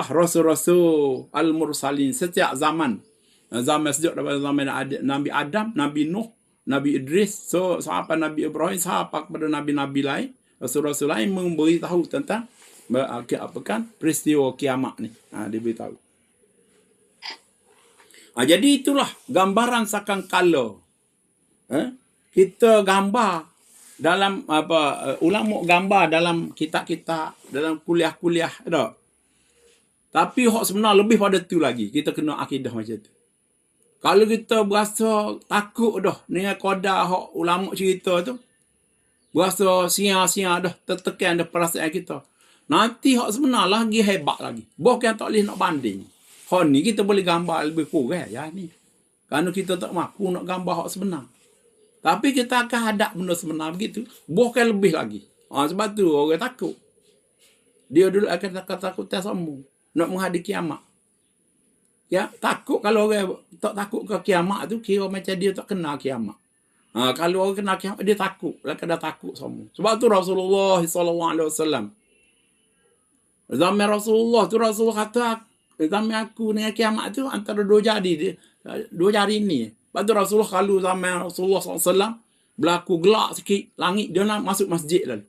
rasul-rasul al-mursalin setiap zaman sejak daripada zaman Nabi Adam, Nabi Nuh, Nabi Idris, sampai Nabi Ibrahim, sampai kepada nabi-nabi lain, rasul-rasul lain memberitahu tentang peristiwa kiamat ni. Dia beritahu. Jadi itulah gambaran sakang kala. Kita gambar dalam ulama gambar dalam kitab-kitab, dalam kuliah-kuliah dah. Tapi hak sebenar lebih pada tu lagi. Kita kena akidah macam tu. Kalau kita berasa takut dah dengan qadar hak ulama cerita tu, berasa sia-sia dah, tertekan dah perasaan kita, nanti hak sebenar lagi hebat lagi. Bukan tak boleh nak banding. Hak ni kita boleh gambar lebih kurang ya ni. Kerana kita tak mampu nak gambar hak sebenar. Tapi kita akan hadap benda sebenar begitu. Bukan lebih lagi. Sebab tu orang takut. Dia dulu akan takut tersambung. Nak menghadapi kiamat. Ya, takut. Kalau orang tak takut ke kiamat tu, kira macam dia tak kenal kiamat. Kalau orang kenal kiamat, dia takut. Dia takut semua. Sebab tu Rasulullah SAW. Zaman Rasulullah tu, Rasulullah kata, zaman aku dengan kiamat tu antara dua jari ni. Lepas tu Rasulullah kalau zaman Rasulullah SAW berlaku gelap sikit langit, dia nak masuk masjid lalu.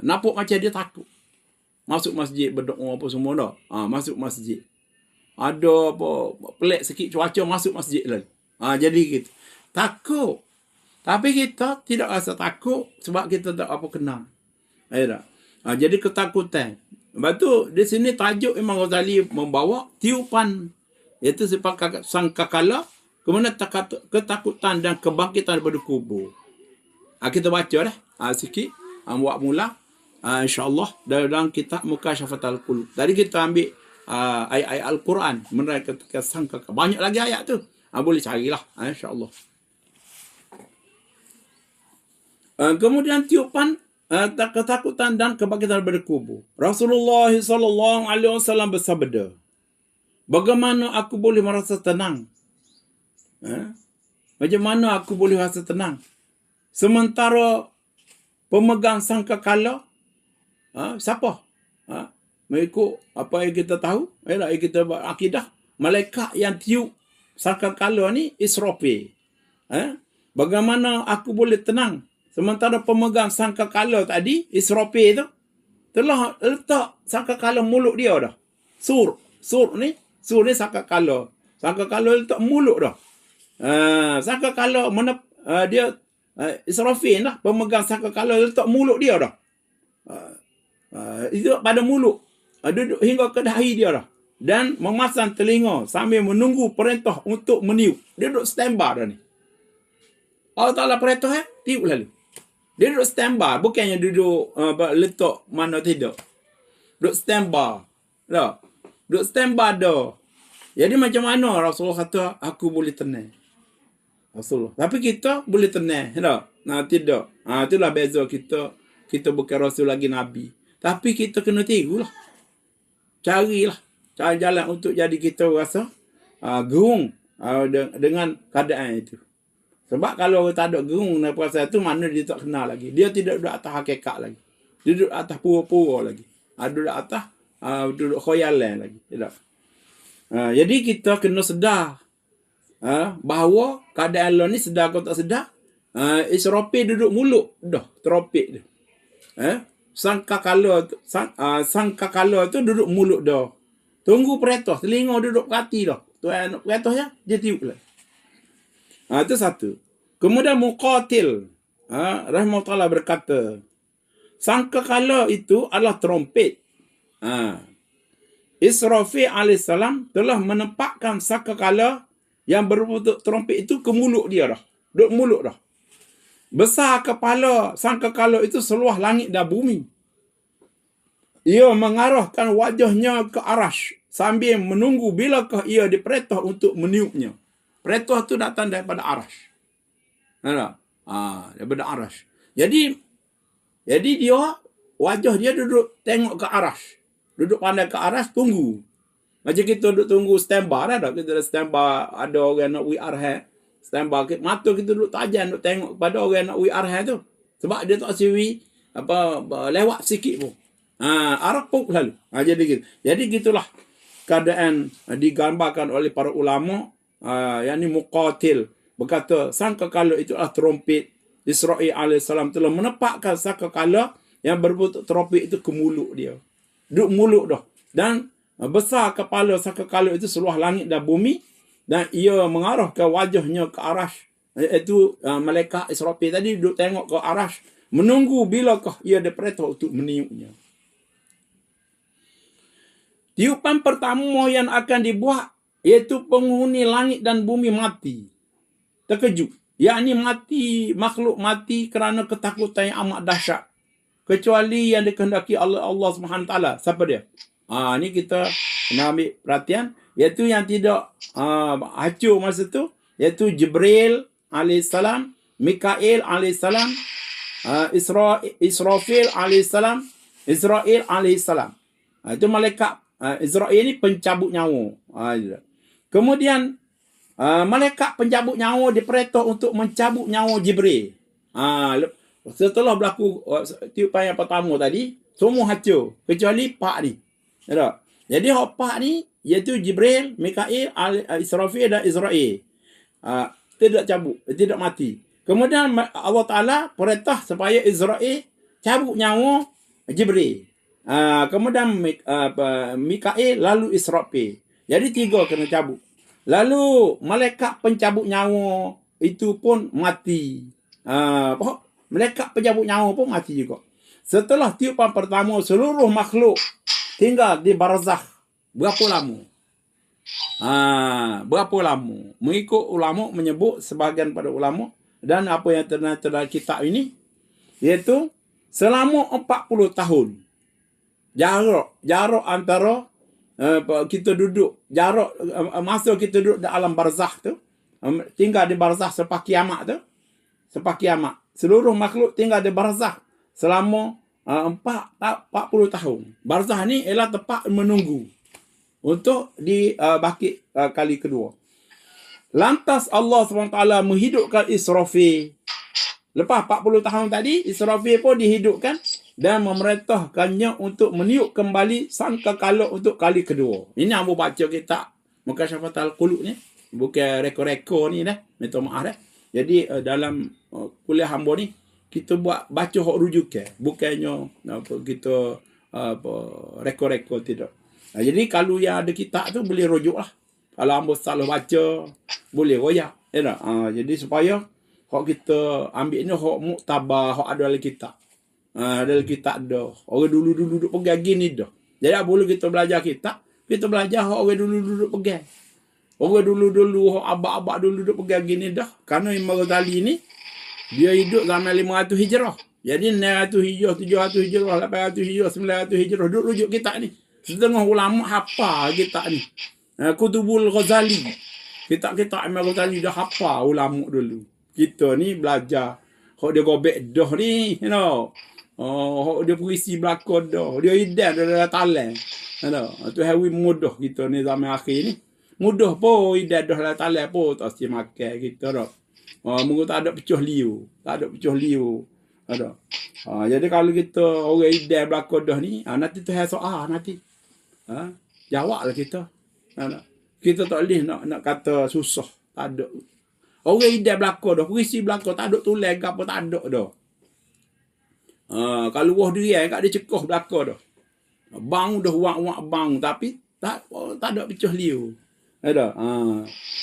Nampak macam dia takut. Masuk masjid berdoa apa semua dah. Masuk masjid. Ada apa pelik sikit cuaca, masuk masjid lalu. Jadi kita takut. Tapi kita tidak rasa takut sebab kita tak apa kenal. Jadi ketakutan. Lepas tu di sini tajuk Imam Ghazali membawa tiupan, iaitu sifat sangkakala, kemudian ketakutan dan kebangkitan daripada kubur. Kita baca dah sikit buat mula insya-Allah dalam kitab Mukasyafatul Qulub. Tadi kita ambil ayat-ayat Al-Quran menerangkan sangkakala. Banyak lagi ayat tu. Boleh carilah insya-Allah. Kemudian tiupan ketakutan dan kebangkitan daripada kubur. Rasulullah SAW bersabda, bagaimana aku boleh merasa tenang? Macam mana aku boleh rasa tenang? Sementara pemegang sangkakala, siapa? Mengikut apa yang kita tahu, yang kita akidah, malaikat yang tiup sangkakala ni Israfil. Bagaimana aku boleh tenang? Sementara pemegang sangkakala tadi, Israfil tu, telah letak sangkakala mulut dia dah. Sur ni sangkakala. Sangkakala letak mulut dah. Sangkakala dia Israfil lah pemegang sangkakala letak mulut dia dah. Itu pada mulut. Duduk hingga ke dahi dia dah. Dan memasang telinga sambil menunggu perintah untuk meniup. Dia duduk standby dah ni. Allah Ta'ala perintah tiup lalu. Dia duduk standby. Bukannya duduk letak mana tidak. Duduk standby. Tak? Duduk standby dah. Jadi macam mana Rasulullah kata, aku boleh tenang. Rasulullah. Tapi kita boleh tenang. Tak? Tidak. Itulah beza kita. Kita bukan Rasul lagi Nabi. Tapi kita kena tirulah. Carilah. Cari jalan untuk jadi kita rasa gerung dengan keadaan itu. Sebab kalau tak ada gerung dan perasaan itu, mana dia tak kenal lagi. Dia tidak duduk atas hakikat lagi. Dia duduk atas pura-pura lagi. Duduk atas duduk khoyalan lagi. Tidak. Jadi kita kena sedar bahawa keadaan Allah ni sedar atau tak sedar. Israfil duduk mulut dah teropik dia. Sangkakala tu duduk mulut dah. Tunggu perintah, telinga duduk perhati dah. Tuan nak perintahnya, dia tiup lah. Itu satu. Kemudian Muqatil rahimahullah berkata, sangkakala itu adalah trompet. Israfil alaihissalam telah menempatkan sangkakala yang berbentuk trompet itu ke mulut dia dah. Duduk mulut dah. Besar kepala sangkakala itu seluas langit dan bumi. Ia mengarahkan wajahnya ke arash sambil menunggu bilakah ia diperintah untuk meniupnya. Perintah itu datang daripada arash. Daripada arash. Jadi dia, wajah dia duduk tengok ke arash. Duduk pandai ke arash, tunggu. Macam kita duduk tunggu standby dah. Kita dah standby, ada orang nak WR standby. Mata kita duduk tajam, duduk tengok kepada orang nak WR tu. Sebab dia tak siwi lewat sikit pun. Arapuk lalu. Jadi gitu. Jadi gitulah keadaan digambarkan oleh para ulama. Yang ni Muqatil berkata sangkakala itu adalah trompet. Israfil alaihissalam telah menempatkan sangkakala yang berbentuk trompet itu ke mulut dia. Duduk mulut dah. Dan besar kepala sangkakala itu seluas langit dan bumi. Dan ia mengarahkan wajahnya ke arash. Iaitu malaikat Israfil tadi duduk tengok ke arash. Menunggu bilakah ia diperintah untuk meniupnya. Tiupan pertama yang akan dibuat iaitu penghuni langit dan bumi mati. Terkejut. Yakni mati, makhluk mati kerana ketakutan yang amat dahsyat. Kecuali yang dikehendaki Allah SWT. Siapa dia? Ni kita kena ambil perhatian. Iaitu yang tidak hancur masa tu. Iaitu Jibril alaihissalam, Mikail alaihissalam, Israfil alaihissalam, Israel alaihissalam. Itu malaikat. Israel ni pencabut nyawa. Kemudian malaikat pencabut nyawa diperintah untuk mencabut nyawa Jibril. Setelah berlaku tiupan yang pertama tadi, semua hancur kecuali pak ni. Jadi pak ni iaitu Jibril, Mikail, Israfil dan Israel. Tidak cabut, tidak mati. Kemudian Allah Ta'ala perintah supaya Israel cabut nyawa Jibril. Kemudian Mikail, lalu Israfil. Jadi 3 kena cabut. Lalu malaikat pencabut nyawa itu pun mati. Malaikat pencabut nyawa pun mati juga. Setelah tiupan pertama, seluruh makhluk tinggal di barzakh. Berapa lama? Berapa lama? Mengikut ulama menyebut, sebahagian pada ulama, dan apa yang terdapat dalam kitab ini, iaitu selama 40 tahun. Jarak antara kita duduk, jarak masa kita duduk dalam barzakh tu, tinggal di barzakh sampai kiamat tu, sampai kiamat. Seluruh makhluk tinggal di barzakh selama 40 tahun. Barzakh ni ialah tempat menunggu untuk dibangkit kali kedua. Lantas Allah SWT menghidupkan Israfil. Lepas 40 tahun tadi, Israfil pun dihidupkan dan memerintahkannya untuk meniup kembali sangkakala untuk kali kedua. Ini Abu baca kitab Mukasyafatul Qulub ni. Bukan rekor-rekor ni dah. Minta maaf dah. Jadi dalam kuliah hamba ni, kita baca hak rujukan. Bukannya kita apa rekod-rekod tidak. Jadi kalau yang ada kitab tu boleh rujuk lah. Kalau hamba salah baca, boleh royak. Ya tak? Jadi supaya hak kita ambil ni hak muktabar, hak ada dalam kitab. Dalam kitab dah. Orang dulu-dulu duduk pegang gini dah. Jadi boleh kita belajar kitab, kita belajar hak orang dulu duduk pegang. Orang dulu-dulu, hak abak-abak dulu duduk pegang gini dah. Kerana Imam Ghazali ni, dia hidup zaman 500 hijrah. Jadi 600 hijrah, 700 hijrah, 800 hijrah, 900 hijrah. Duduk rujuk kitab ni. Setengah ulama hafal kitab ni. Kutubul Ghazali. Kitab-kitab Imam Ghazali dah hafal ulama dulu. Kita ni belajar. Hak dia gobek dah ni, you know. Hak dia puisi belakang dah. Dia hidan dah talan. You know. Tu hawi mudah kita ni zaman akhir ni. Mudah pun hidan dah talan pun tak si makan kita dah. Mungkin tak ada pecah liu. Tak ada pecah liu. Ada. Jadi kalau kita orang hidan belakang dah ni, nanti tu soal nanti. Jawablah kita. Kita tak boleh nak kata susah. Tak ada. Orang hidan belakang dah. Puisi belakang tak ada tulis apa tak ada dah. Kalau wah dia kat dia cekoh belakang dah. Bang dah wak-wak bang tapi tak ada pecah liu. Ada.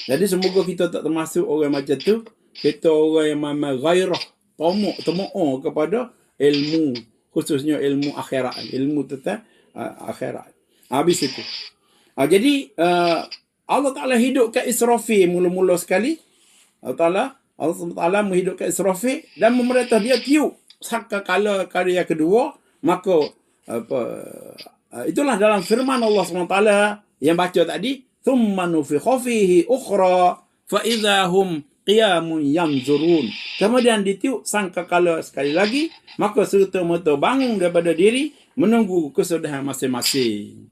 Jadi semoga kita tak termasuk orang macam tu. Kita orang yang memang gairah, temuk kepada ilmu, khususnya ilmu akhirat, ilmu tentang akhirat. Habis itu. Jadi Allah Ta'ala hidupkan Israfil mula-mula sekali. Allah Ta'ala menghidupkan Israfil dan memerintah dia tiup. Saka kala karya kedua, maka itulah dalam firman Allah SWT yang baca tadi, thumma nufikha fihi ukhra fa idza hum qiyamun yanzurun. Kemudian ditiup sangka kala sekali lagi, maka serta-merta bangun daripada diri menunggu kesudahan masing-masing.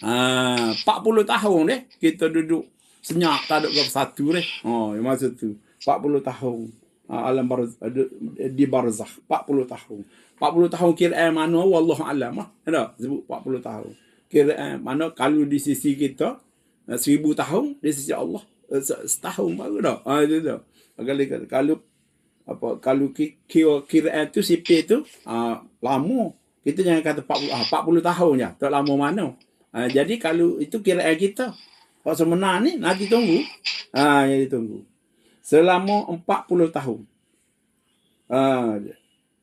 40 tahun deh kita duduk senyap tak ada berapa satu deh. Masa tu 40 tahun alam di barzakh 40 tahun. 40 tahun kiraan mana wallahu alam ada sebut 40 tahun. Kiraan mana kalau di sisi kita 1000 tahun, di sisi Allah setahun baru dah. Itu dah. Kalau kiraan tu sipir tu lama. Kita jangan kata 40 tahun je. Tak lama mana. Jadi kalau itu kiraan kita. Kalau sebenar ni nanti tunggu. Jadi tunggu. Selama 40 tahun.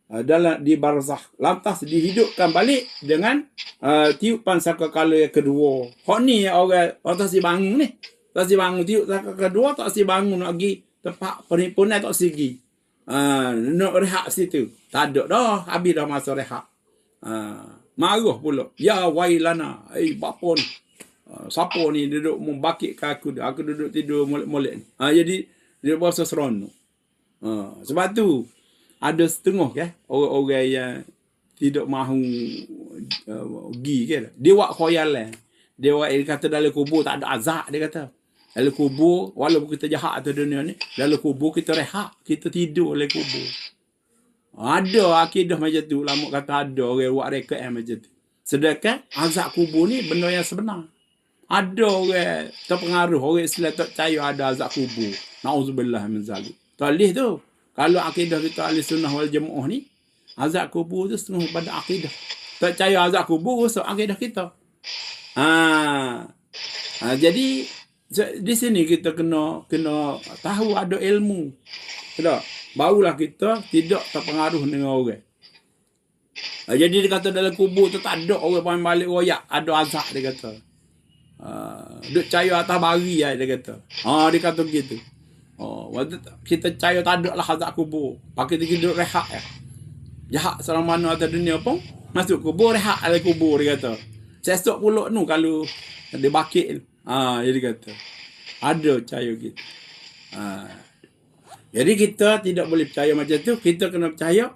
Dalam di barzakh. Lantas dihidupkan balik dengan tiupan sangkakala yang kedua. Hak ni orang tak si bangun ni. Tak si bangun tiup sangkakala kedua, tak si bangun nak pergi tempat perhimpunan tak sigi. Nak rehat situ. Tak ada dah. Habis dah masa rehat. Marah pula. Ya wailana. Bapa ni. Siapa ni duduk membakitkan aku. Aku duduk tidur molek-molek ni. Jadi dia berasa seronok. Sebab tu ada setengah orang-orang yang tidak mahu pergi kan. Dia buat khoyalan. Dia kata dalam kubur tak ada azab dia kata. Dalam kubur walaupun kita jahat atas dunia ni, dalam kubur kita rehat, kita tidur dalam kubur. Ada akidah macam tu. Ulama kata ada orang buat rekod macam tu. Sedangkan azab kubur ni benda yang sebenar. Ada orang terpengaruh, orang Islam tak percaya ada azab kubur. Na'udzubillah min zalik. Talih tu. Kalau akidah kita ahli sunnah wal jamaah ni, azab kubur tu setengah pada akidah. Tak percaya azab kubur, so akidah kita. Jadi di sini kita kena tahu ada ilmu. Tak? Barulah kita tidak terpengaruh dengan orang. Jadi dia kata dalam kubur tu tak ada orang paling balik royak. Ada azab dia kata. Duk cahaya atas bari dia kata. Dia kata begitu. Waktu kita percaya tak ada lah azab kubur. Pakai kita duduk rehat ya. Jahat selama mana atas dunia pun masuk kubur, rehat dalam kubur dia kata. Sesok pula tu kalau dia bakit. Jadi kata. Ada percaya gitu. Jadi kita tidak boleh percaya macam tu. Kita kena percaya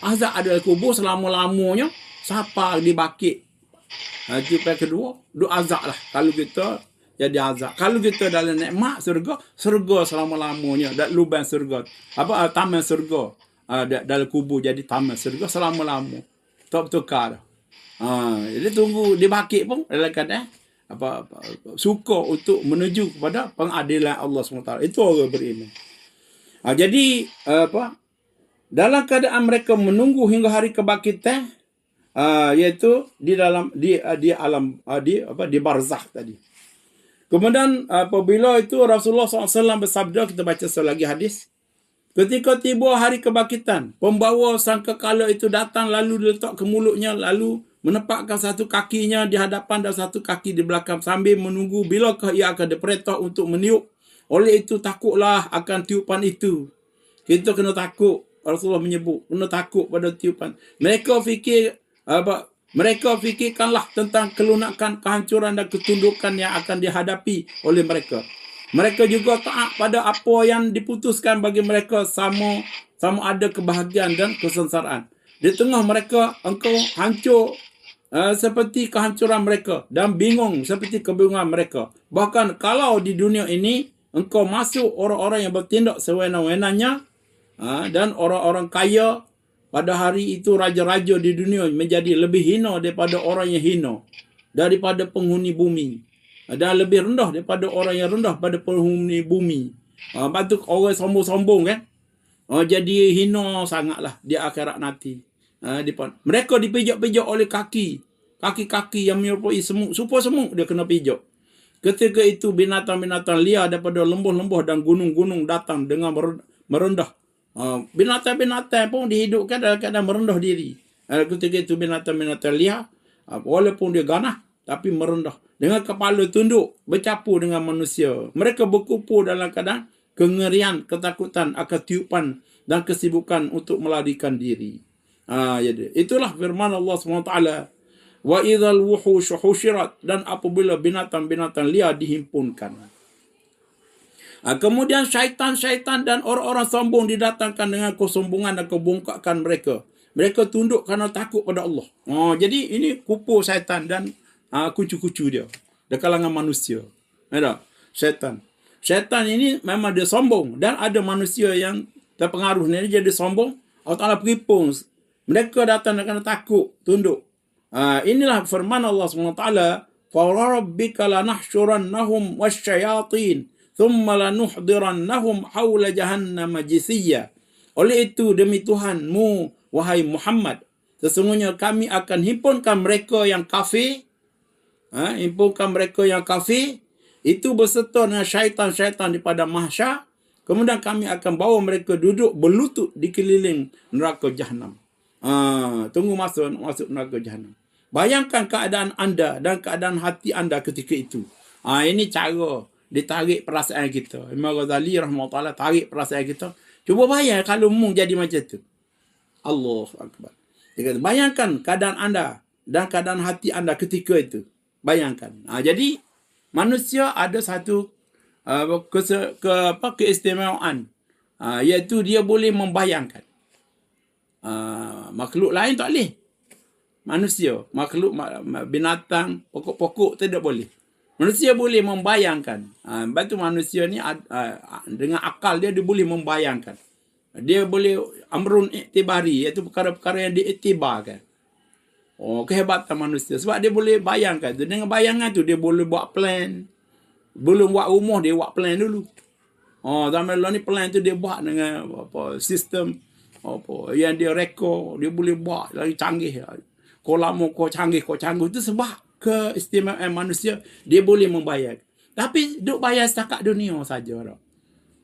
azab ada dalam kubur selama-lamanya. Siapa dibakit. Itu yang kedua, duk azab lah. Kalau kita jadi azab. Kalau kita dalam nikmat surga selama-lamanya. Dan lubang surga. Taman surga. Dalam kubur jadi taman surga selama-lama. Tak bertukar dah. Jadi tunggu dibakit pun dalam keadaan suka untuk menuju kepada pengadilan Allah SWT. Itu orang beriman. Jadi dalam keadaan mereka menunggu hingga hari kebangkitan, Iaitu di dalam di alam di barzakh tadi. Kemudian apabila itu Rasulullah SAW bersabda, kita baca sekali lagi hadis. Ketika tiba hari kebangkitan, pembawa sangkakala itu datang lalu diletak ke mulutnya, lalu menempatkan satu kakinya di hadapan dan satu kaki di belakang sambil menunggu bilakah ia akan diperintah untuk meniup. Oleh itu takutlah akan tiupan itu. Kita kena takut. Rasulullah menyebut kena takut pada tiupan. Mereka fikirkanlah tentang kelunakan, kehancuran dan ketundukan yang akan dihadapi oleh mereka. Mereka juga taat pada apa yang diputuskan bagi mereka, sama ada kebahagiaan dan kesengsaraan. Di tengah mereka engkau hancur seperti kehancuran mereka dan bingung seperti kebingungan mereka. Bahkan kalau di dunia ini engkau masuk orang-orang yang bertindak sewenang-wenangnya dan orang-orang kaya, pada hari itu raja-raja di dunia menjadi lebih hina daripada orang yang hina, daripada penghuni bumi. Dan lebih rendah daripada orang yang rendah pada penghuni bumi. Lepas tu orang sombong-sombong kan. Jadi hina sangatlah di akhirat nanti. Mereka dipijak-pijak oleh kaki-kaki yang menyerupai semut. Supaya semut dia kena pijak. Ketika itu binatang-binatang liar daripada lembah-lembah dan gunung-gunung datang dengan merendah. Binatang-binatang pun dihidupkan dalam keadaan merendah diri. Ketika itu binatang-binatang liar, walaupun dia ganah, tapi merendah. Dengan kepala tunduk, bercampur dengan manusia. Mereka berkumpul dalam keadaan kengerian, ketakutan akan tiupan dan kesibukan untuk melarikan diri. Jadi itulah firman Allah SWT. Wa idzal wuhush husyirat, dan apabila binatang-binatang liar dihimpunkan. Kemudian syaitan-syaitan dan orang-orang sombong didatangkan dengan kesombongan dan kebongkakan mereka. Mereka tunduk kerana takut pada Allah. Jadi ini kupu syaitan dan kucu-kucu dia di kalangan manusia. Ada syaitan. Syaitan ini memang dia sombong, dan ada manusia yang terpengaruh ni jadi sombong. Allah Taala peripung. Mereka datang kerana takut, tunduk. Inilah firman Allah SWT. Fa rabbika lanahsyurannahum wasyayatin thumma lanuhdirannahum hawla jahannam jisiyya. Oleh itu demi Tuhanmu wahai Muhammad, sesungguhnya kami akan himpunkan mereka yang kafir. Himpunkan mereka yang kafir itu berserta dengan syaitan-syaitan di padang mahsyar. Kemudian kami akan bawa mereka duduk berlutut di keliling neraka Jahannam. Tunggu masuk neraka Jahannam. Bayangkan keadaan anda dan keadaan hati anda ketika itu. Ini cara ditarik perasaan kita. Imam Ghazali rahimahullah tarik perasaan kita. Cuba bayang kalau mung jadi macam tu. Allahu Akbar. Dia kata, bayangkan keadaan anda dan keadaan hati anda ketika itu. Bayangkan. Jadi manusia ada satu keistimewaan, iaitu dia boleh membayangkan. Makhluk lain tak boleh. Manusia, makhluk binatang, pokok-pokok tidak boleh. Manusia boleh membayangkan. Sebab tu manusia ni dengan akal dia boleh membayangkan. Dia boleh amrun iktibari, iaitu perkara-perkara yang diiktibarkan. Kehebatan manusia. Sebab dia boleh bayangkan. Dengan bayangan tu dia boleh buat plan. Belum buat rumah, dia buat plan dulu. Zaman dulu ni plan tu dia buat dengan sistem yang dia rekod. Dia boleh buat lagi canggih. Kau lama, kau canggih. Itu sebab keistimewaan manusia. Dia boleh membayang. Tapi duk bayar setakat dunia saja.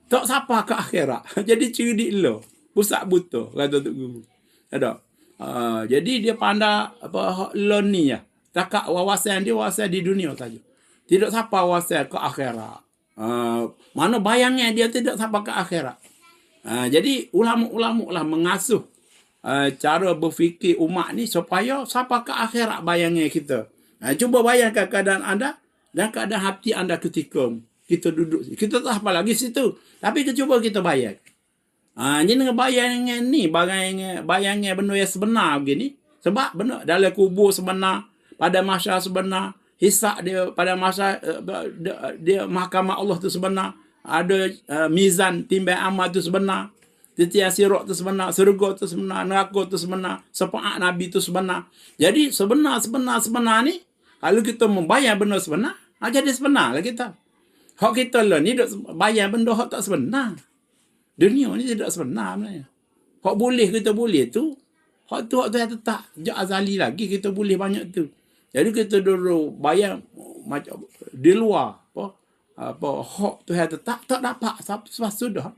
Tak siapa ke akhirat. Jadi cerdik lo. Pusat buta. Kata Tok Guru. Ada. Jadi dia pandai learn ni ya. Takat wawasan dia wawasan di dunia saja. Tidak sampai wawasan ke akhirat. Mana bayangnya dia tidak sampai ke akhirat. Jadi ulama-ulama lah mengasuh cara berfikir umat ni supaya sampai ke akhirat bayangnya kita. Cuba bayangkan keadaan anda dan keadaan hati anda ketika kita duduk. Kita tak apa lagi situ. Tapi cuba kita bayang. Jadi dengan bayangan ni, bayangnya benda yang sebenar begini. Sebab benar dalam kubur sebenar, pada masa sebenar, hisab dia pada masa dia mahkamah Allah tu sebenar, ada mizan timbang amal tu sebenar, titian sirat tu sebenar, syurga tu sebenar, neraka tu sebenar, syafaat Nabi tu sebenar. Jadi sebenar ni, kalau kita membayang benda sebenar, jadi sebenar lah kita. Hak kita lah ni duk bayang benda hak tak sebenar. Dunia ni tidak sebenar sebenarnya. Hak boleh kita boleh tu Hak tu yang tetap. Sejak azali lagi kita boleh banyak tu. Jadi kita dulu bayang macam di luar apa hak tu yang tetap tak dapat sebab sudah.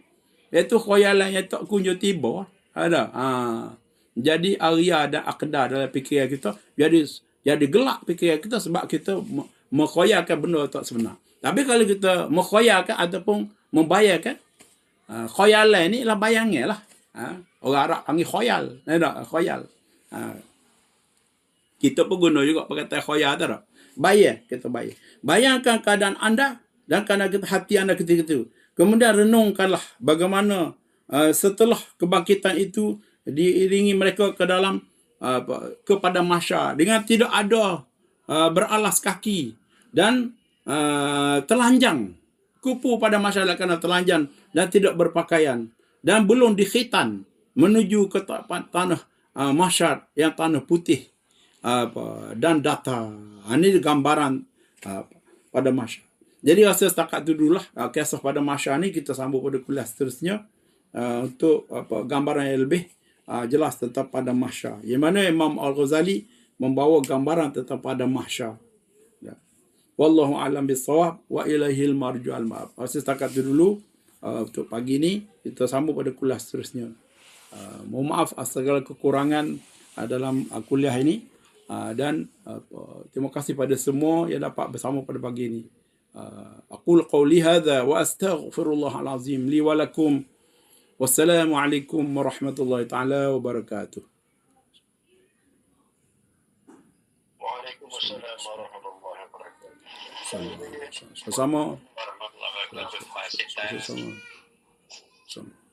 Itu khayalan yang tak kunjung tiba. Ada. Jadi aria dan akda dalam fikiran kita jadi gelap fikiran kita sebab kita mengkhayalkan benda tak sebenar. Tapi kalau kita mengkhayalkan ataupun membayangkan, khayalan ni lah bayangan lah. Orang Arab panggil khayal. Khayal. Kita pun guna juga perkataan khayal tu. Bayang, kita bayang. Bayangkan keadaan anda dan keadaan hati anda ketika itu. Kemudian renungkanlah bagaimana setelah kebangkitan itu diiringi mereka ke dalam kepada mahsyar dengan tidak ada beralas kaki dan telanjang, kupu pada masyarakat kerana telanjang dan tidak berpakaian dan belum dikhitan menuju ke tanah mahsyar yang tanah putih dan data. Ini gambaran pada mahsyar. Jadi rasa setakat itu dululah kisah pada mahsyar ni. Kita sambung pada kuliah seterusnya untuk gambaran yang lebih jelas tentang pada mahsyar. Yang mana Imam Al-Ghazali membawa gambaran tentang pada mahsyar. Wallahu a'lam bissawab wa ilaihil marju'al ma'ab. Setakat itu dulu untuk pagi ni. Kita sambung pada kuliah seterusnya. Mohon maaf segala kekurangan dalam kuliah ini. Dan terima kasih pada semua yang dapat bersama pada pagi ini. Aqul qawli hadha wa astaghfirullahal azim li wa lakum. Wassalamualaikum warahmatullahi taala wabarakatuh. Waalaikumsalam warahmatullahi wabarakatuh. Bersama. Warahmatullahi wabarakatuh. Bersama.